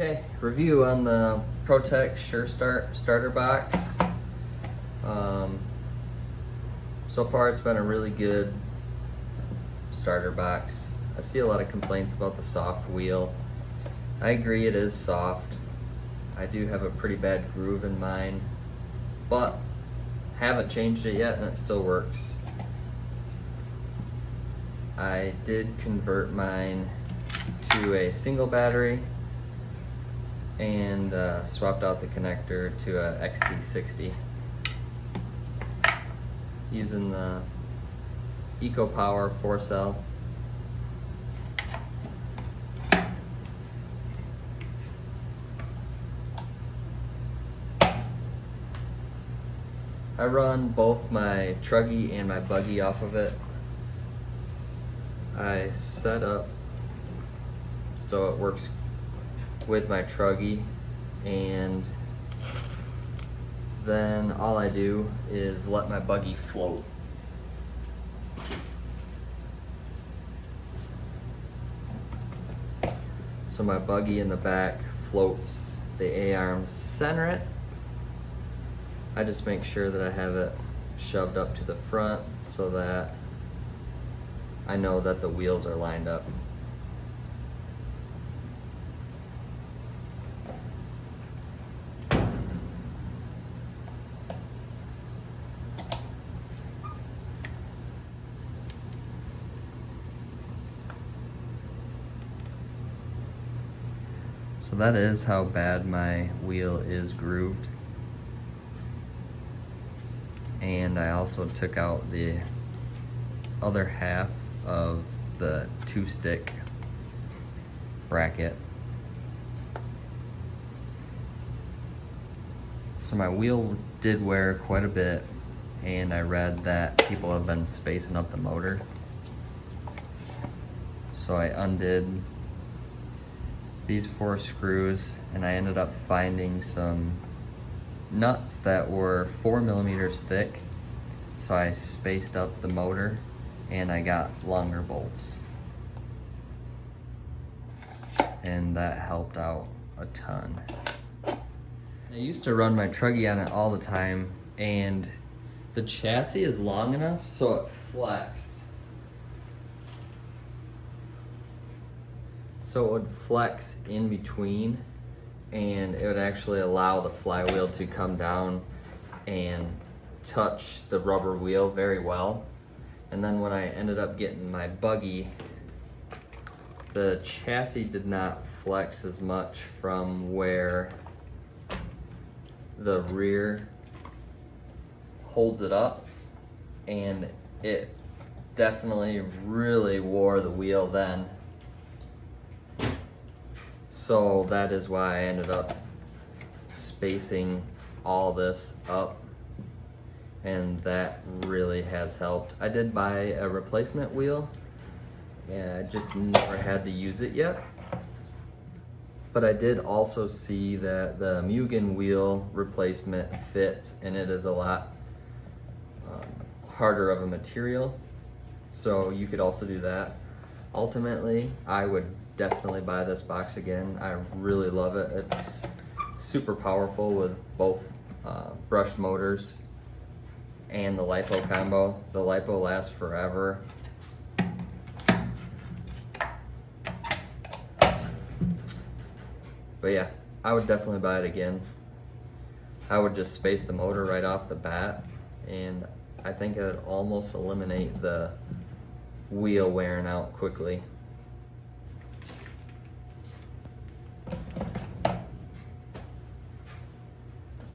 Okay, review on the Protek surestart starter box. So far it's been a really good starter box. I see a lot of complaints about the soft wheel. I agree it is soft. I do have a pretty bad groove in mine, but haven't changed it yet and it still works. I did convert mine to a single battery and swapped out the connector to a XT60 using the EcoPower 4-cell. I run both my truggy and my buggy off of it. I set up so it works with my truggy, and then all I do is let my buggy float. So my buggy in the back floats, the A-arms center it. I just make sure that I have it shoved up to the front so that I know that the wheels are lined up. So that is how bad my wheel is grooved. And I also took out the other half of the 2-stick bracket. So my wheel did wear quite a bit, and I read that people have been spacing up the motor. So I undid these 4 screws, and I ended up finding some nuts that were 4 millimeters thick. So I spaced up the motor and I got longer bolts, and that helped out a ton. I used to run my truggy on it all the time, and the chassis is long enough so it flexed. So it would flex in between, and it would actually allow the flywheel to come down and touch the rubber wheel very well. And then when I ended up getting my buggy, the chassis did not flex as much from where the rear holds it up, and it definitely really wore the wheel then. So that is why I ended up spacing all this up, and that really has helped. I did buy a replacement wheel, and I just never had to use it yet. But I did also see that the Mugen wheel replacement fits, and it is a lot harder of a material. So you could also do that. Ultimately, I would definitely buy this box again. I really love it. It's super powerful with both brushed motors and the LiPo combo. The LiPo lasts forever. But yeah, I would definitely buy it again. I would just space the motor right off the bat, and I think it would almost eliminate the wheel wearing out quickly.